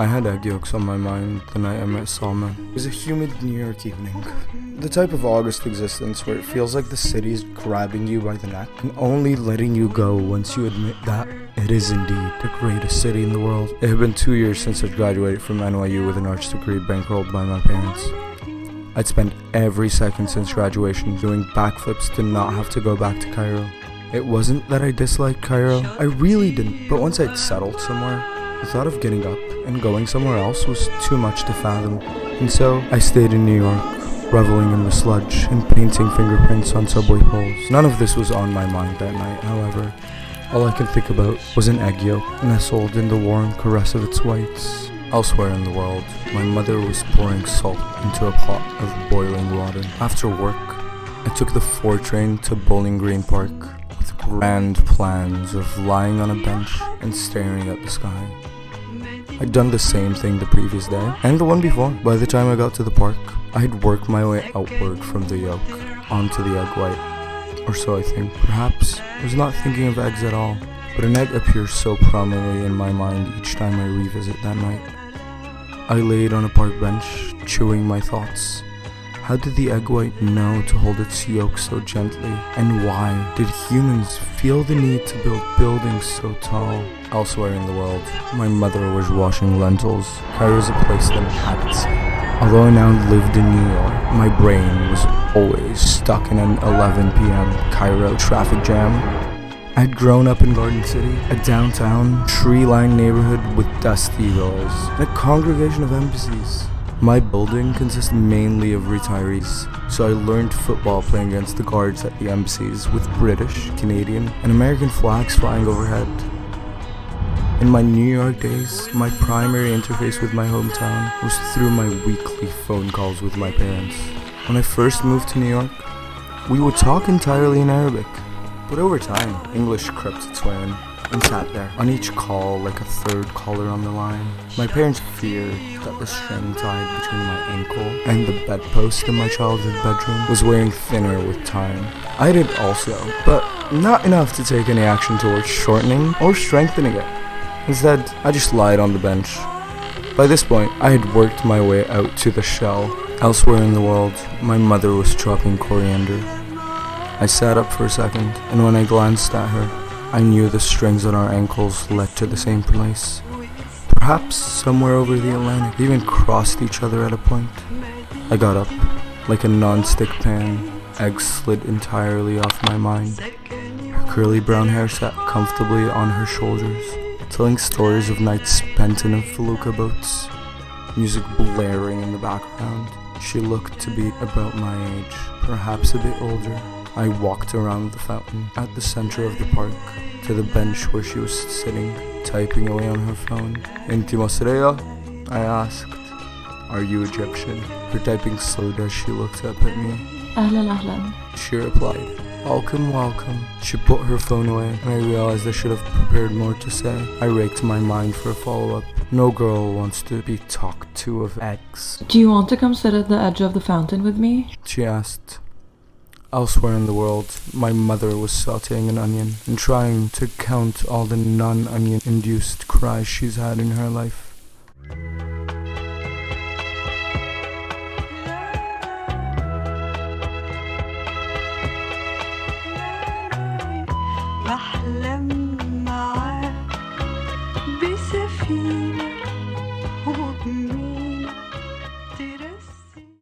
I had egg yolks on my mind the night I met Salma. It was a humid New York evening. The type of August existence where it feels like the city is grabbing you by the neck and only letting you go once you admit that it is indeed the greatest city in the world. It had been 2 years since I'd graduated from NYU with an arts degree bankrolled by my parents. I'd spent every second since graduation doing backflips to not have to go back to Cairo. It wasn't that I disliked Cairo, I really didn't, but once I'd settled somewhere, the thought of getting up and going somewhere else was too much to fathom, and so I stayed in New York, reveling in the sludge and painting fingerprints on subway poles. None of this was on my mind that night, however. All I could think about was an egg yolk nestled in the warm caress of its whites. Elsewhere in the world, my mother was pouring salt into a pot of boiling water. After work, I took the 4 train to Bowling Green Park with grand plans of lying on a bench and staring at the sky. I'd done the same thing the previous day, and the one before. By the time I got to the park, I had worked my way outward from the yolk onto the egg white. Or so I think. Perhaps I was not thinking of eggs at all, but an egg appears so prominently in my mind each time I revisit that night. I laid on a park bench, chewing my thoughts. How did the egg white know to hold its yolk so gently? And why did humans feel the need to build buildings so tall? Elsewhere in the world, my mother was washing lentils. Cairo is a place that inhabits me. Although I now lived in New York, my brain was always stuck in an 11 p.m. Cairo traffic jam. I'd grown up in Garden City, a downtown, tree-lined neighborhood with dusty rows, and a congregation of embassies. My building consists mainly of retirees, so I learned football playing against the guards at the embassies with British, Canadian, and American flags flying overhead. In my New York days, my primary interface with my hometown was through my weekly phone calls with my parents. When I first moved to New York, we would talk entirely in Arabic, but over time, English crept its way in and sat there on each call like a third caller on the line. My parents feared that the string tied between my ankle and the bedpost in my childhood bedroom was wearing thinner with time. I did also, but not enough to take any action towards shortening or strengthening it. Instead, I just lied on the bench. By this point, I had worked my way out to the shell. Elsewhere in the world, my mother was chopping coriander. I sat up for a second, and when I glanced at her, I knew the strings on our ankles led to the same place. Perhaps somewhere over the Atlantic, they even crossed each other at a point. I got up, like a non-stick pan. Eggs slid entirely off my mind. Her curly brown hair sat comfortably on her shoulders, telling stories of nights spent in a felucca boats, music blaring in the background. She looked to be about my age, perhaps a bit older. I walked around the fountain at the center of the park to the bench where she was sitting, typing away on her phone. Inti Masriya? I asked. Are you Egyptian? Her typing slowed as she looked up at me. Ahlan ahlan. She replied, welcome, welcome. She put her phone away, and I realized I should have prepared more to say. I raked my mind for a follow-up. No girl wants to be talked to of eggs. Do you want to come sit at the edge of the fountain with me? She asked. Elsewhere in the world, my mother was sauteing an onion and trying to count all the non-onion induced cries she's had in her life. بحلم